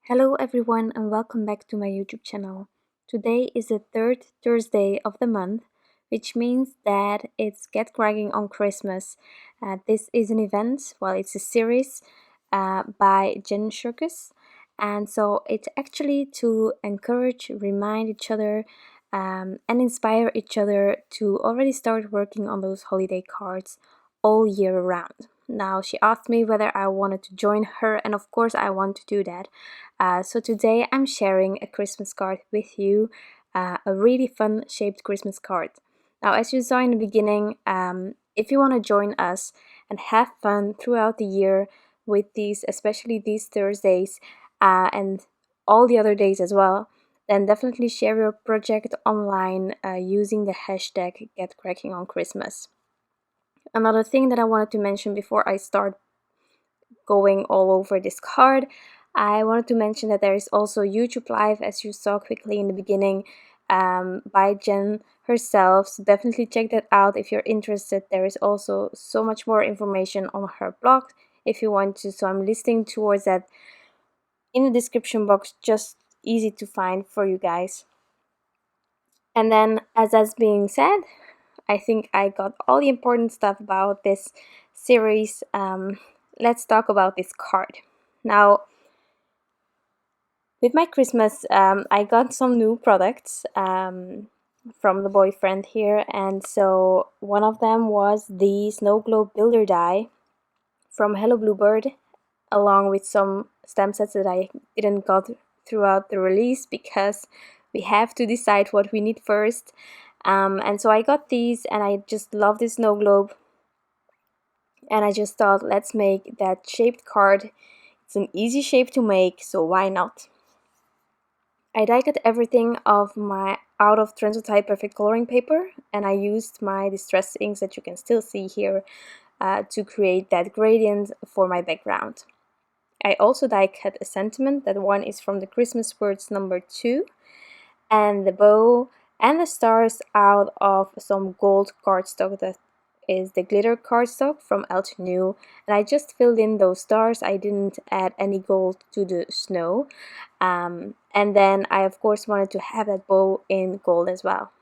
Hello everyone and welcome back to my YouTube channel. Today is the third Thursday of the month, which means that it's Get Cracking on Christmas. This is an event, it's a series by Jenn Shurkus, and so it's actually to encourage, remind each other and inspire each other to already start working on those holiday cards all year round. Now, she asked me whether I wanted to join her, and of course I want to do that. So today I'm sharing a Christmas card with you, a really fun shaped Christmas card. Now, as you saw in the beginning, if you want to join us and have fun throughout the year with these, especially these Thursdays and all the other days as well, then definitely share your project online using the hashtag #GetCrackingOnChristmas. Another thing that I wanted to mention before I start going all over this card, I wanted to mention that there is also YouTube Live, as you saw quickly in the beginning, by Jenn herself, so definitely check that out if you're interested. There is also so much more information on her blog if you want to, so I'm listing towards that in the description box, just easy to find for you guys. And then, as that's being said, I think I got all the important stuff about this series. Let's talk about this card. Now, with my Christmas, I got some new products from the boyfriend here, and so one of them was the Snow Globe Builder Die from Hello Bluebird, along with some stamp sets that I didn't got throughout the release because we have to decide what we need first. And so I got these, and I just love this snow globe, and I just thought, let's make that shaped card. It's an easy shape to make, so why not? I die cut everything out of Transotype Perfect Coloring paper, and I used my distress inks that you can still see here to create that gradient for my background. I also die cut a sentiment. That one is from the Christmas Words number 2, and the bow and the stars out of some gold cardstock that is the glitter cardstock from Altenew, and I just filled in those stars. I didn't add any gold to the snow, and then I of course wanted to have that bow in gold as well.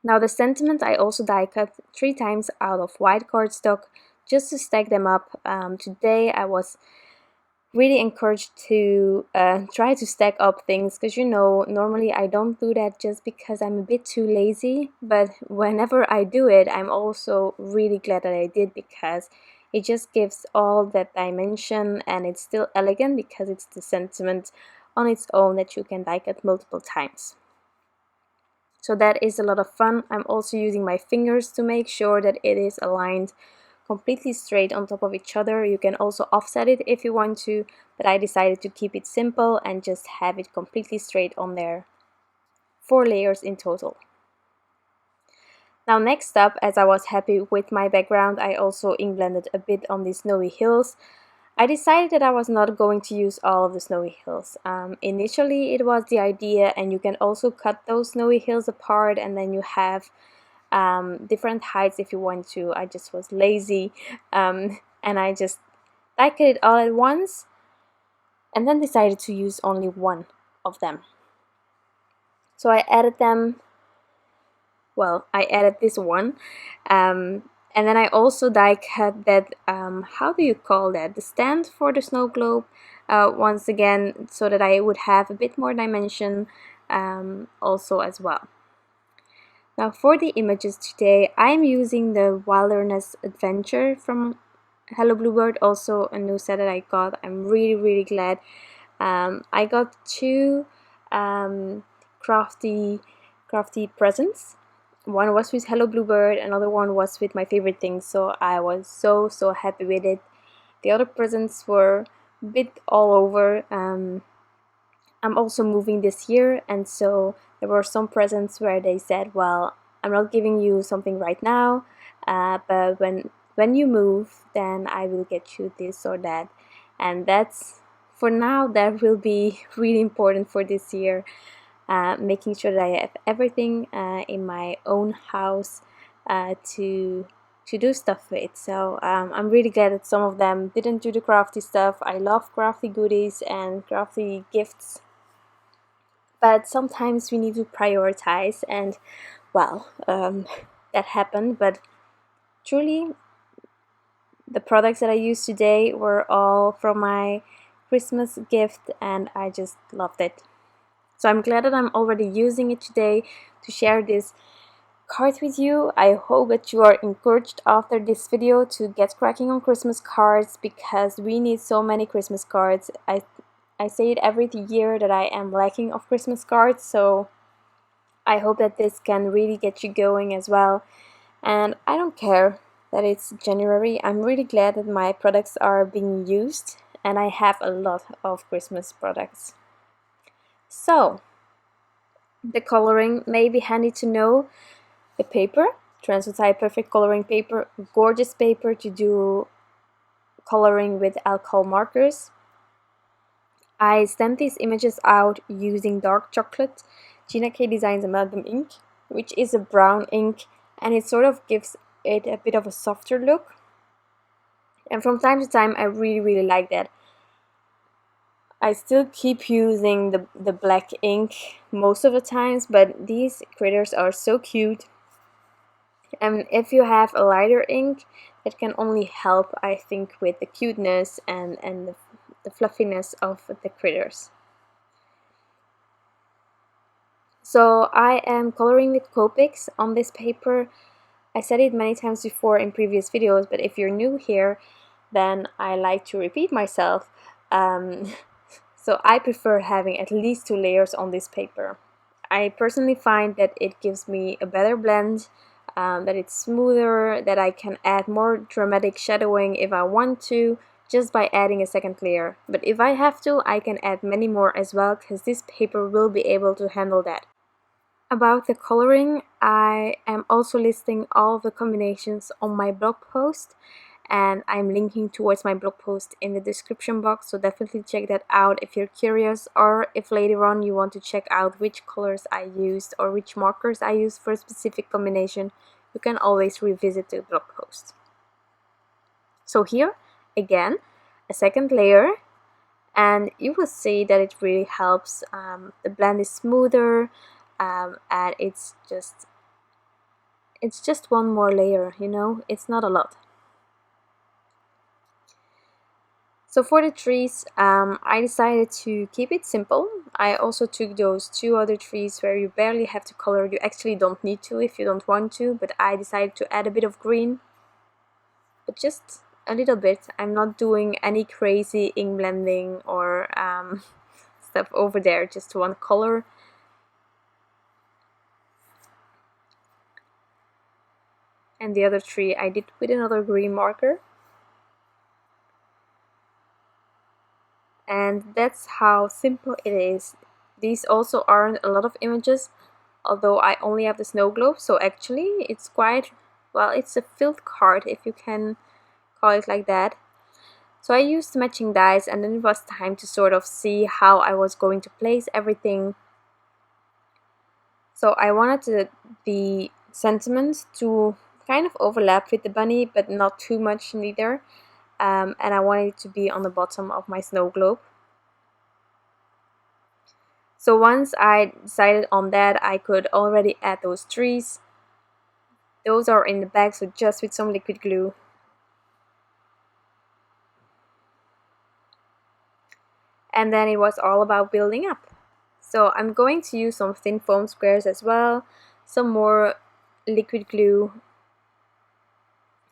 Now the sentiment I also die cut 3 times out of white cardstock just to stack them up. Today I was really encouraged to try to stack up things, because normally I don't do that just because I'm a bit too lazy, but whenever I do it I'm also really glad that I did, because it just gives all that dimension, and it's still elegant because it's the sentiment on its own that you can die cut multiple times. So that is a lot of fun. I'm also using my fingers to make sure that it is aligned completely straight on top of each other. You can also offset it if you want to, but I decided to keep it simple and just have it completely straight on there. 4 layers in total. Now next up, as I was happy with my background, I also ink blended a bit on the snowy hills. I decided that I was not going to use all of the snowy hills. Initially it was the idea, and you can also cut those snowy hills apart and then you have different heights if you want to. I just was lazy and I just die cut it all at once and then decided to use only one of them. So I added them, I added this one, and then I also die cut that, how do you call that, the stand for the snow globe, once again, so that I would have a bit more dimension also as well. Now for the images today, I'm using the Wilderness Adventure from Hello Bluebird, also a new set that I got. I'm really glad. I got 2 crafty presents. One was with Hello Bluebird, another one was with my favorite things, so I was so happy with it. The other presents were a bit all over. I'm also moving this year, and so there were some presents where they said, well, I'm not giving you something right now, but when you move, then I will get you this or that. And that's, for now, that will be really important for this year, making sure that I have everything in my own house to to do stuff with. So I'm really glad that some of them didn't do the crafty stuff. I love crafty goodies and crafty gifts, but sometimes we need to prioritize, and well, that happened. But truly, the products that I used today were all from my Christmas gift, and I just loved it. So I'm glad that I'm already using it today to share this card with you. I hope that you are encouraged after this video to get cracking on Christmas cards, because we need so many Christmas cards. I say it every year that I am lacking of Christmas cards, so I hope that this can really get you going as well. And I don't care that it's January. I'm really glad that my products are being used, and I have a lot of Christmas products. So, the coloring may be handy to know. The paper, Transotype Perfect Coloring Paper, gorgeous paper to do coloring with alcohol markers. I stamped these images out using dark chocolate, Gina Designs Amalgam ink, which is a brown ink, and it sort of gives it a bit of a softer look. And from time to time I really like that. I still keep using the black ink most of the times, but these critters are so cute. And if you have a lighter ink, that can only help, I think, with the cuteness and the fluffiness of the critters. So I am coloring with Copics on this paper. I said it many times before in previous videos, but if you're new here, then I like to repeat myself. So I prefer having at least 2 layers on this paper. I personally find that it gives me a better blend, that it's smoother, that I can add more dramatic shadowing if I want to, just by adding a second layer. But if I have to, I can add many more as well, because this paper will be able to handle that. About the coloring, I am also listing all of the combinations on my blog post, and I'm linking towards my blog post in the description box, so definitely check that out if you're curious, or if later on you want to check out which colors I used or which markers I used for a specific combination. You can always revisit the blog post. So here, again, a second layer, and you will see that it really helps. The blend is smoother, and it's just one more layer, you know, it's not a lot. So for the trees, I decided to keep it simple. I also took those 2 other trees where you barely have to color. You actually don't need to if you don't want to, but I decided to add a bit of green, but just a little bit. I'm not doing any crazy ink blending or stuff over there, just one color. And the other tree I did with another green marker. And that's how simple it is. These also aren't a lot of images, although I only have the snow globe, so actually it's quite, well, it's a filled card, if you can call it like that. So I used matching dies, and then it was time to sort of see how I was going to place everything. So I wanted the sentiments to kind of overlap with the bunny, but not too much neither. And I wanted it to be on the bottom of my snow globe. So once I decided on that, I could already add those trees. Those are in the bag, so just with some liquid glue. And then it was all about building up. So I'm going to use some thin foam squares as well, some more liquid glue.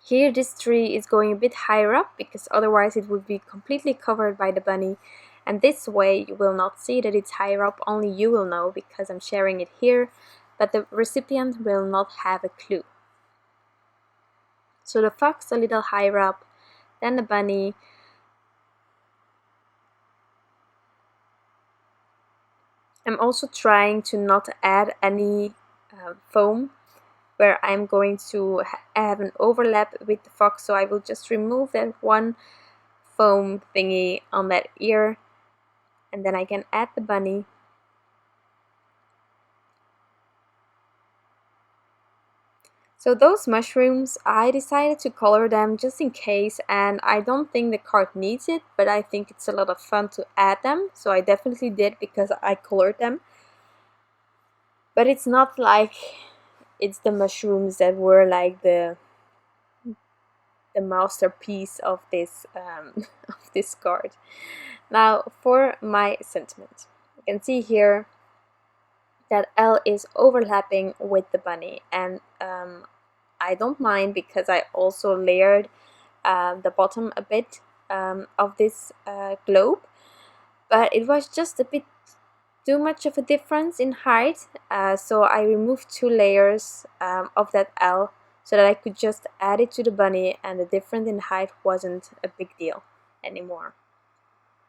Here this tree is going a bit higher up, because otherwise it would be completely covered by the bunny. And this way you will not see that it's higher up, only you will know because I'm sharing it here, but the recipient will not have a clue. So the fox a little higher up, then the bunny. I'm also trying to not add any foam where I'm going to have an overlap with the fox, so I will just remove that one foam thingy on that ear, and then I can add the bunny. So So those mushrooms, I decided to color them just in case, and I don't think the card needs it, but I think it's a lot of fun to add them, so I definitely did because I colored them. But it's not like it's the mushrooms that were like the masterpiece of this of this card. Now for my sentiment, you can see here that L is overlapping with the bunny, and I don't mind because I also layered the bottom a bit of this globe, but it was just a bit too much of a difference in height, so I removed 2 layers of that L so that I could just add it to the bunny, and the difference in height wasn't a big deal anymore.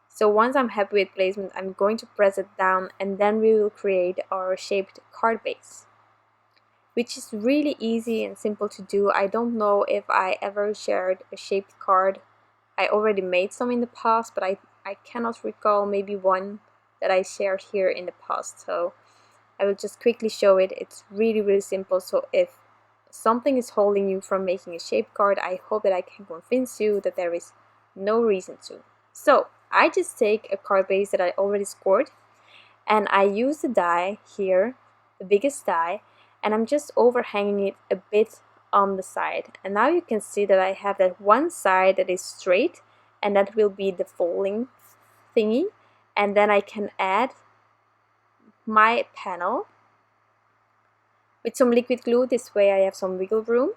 So once I'm happy with placement, I'm going to press it down, and then we will create our shaped card base, which is really easy and simple to do. I don't know if I ever shared a shaped card. I already made some in the past, but I cannot recall maybe one that I shared here in the past. So I will just quickly show it. It's really simple. So if something is holding you from making a shaped card, I hope that I can convince you that there is no reason to. So I just take a card base that I already scored, and I use the die here, the biggest die, and I'm just overhanging it a bit on the side. And now you can see that I have that one side that is straight, and that will be the folding thingy. And then I can add my panel with some liquid glue. This way I have some wiggle room.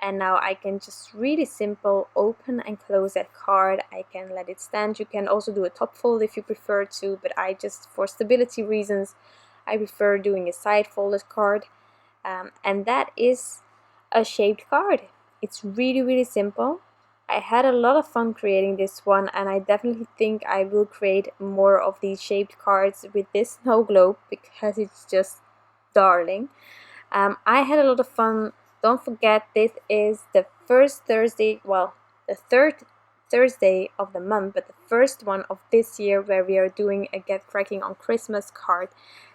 And now I can just really simple open and close that card. I can let it stand. You can also do a top fold if you prefer to, but I just, for stability reasons, I prefer doing a side folded card. And that is a shaped card. It's really simple. I had a lot of fun creating this one, and I definitely think I will create more of these shaped cards with this snow globe because it's just darling. I had a lot of fun. Don't forget, this is the first Thursday, well, the third Thursday of the month, but the first one of this year where we are doing a Get Cracking on Christmas card.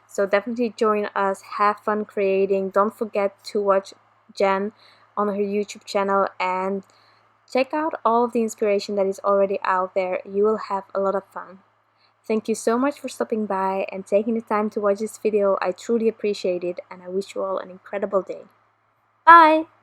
So definitely join us, have fun creating. Don't forget to watch Jenn on her YouTube channel and check out all of the inspiration that is already out there. You will have a lot of fun. Thank you so much for stopping by and taking the time to watch this video. I truly appreciate it, and I wish you all an incredible day. Bye!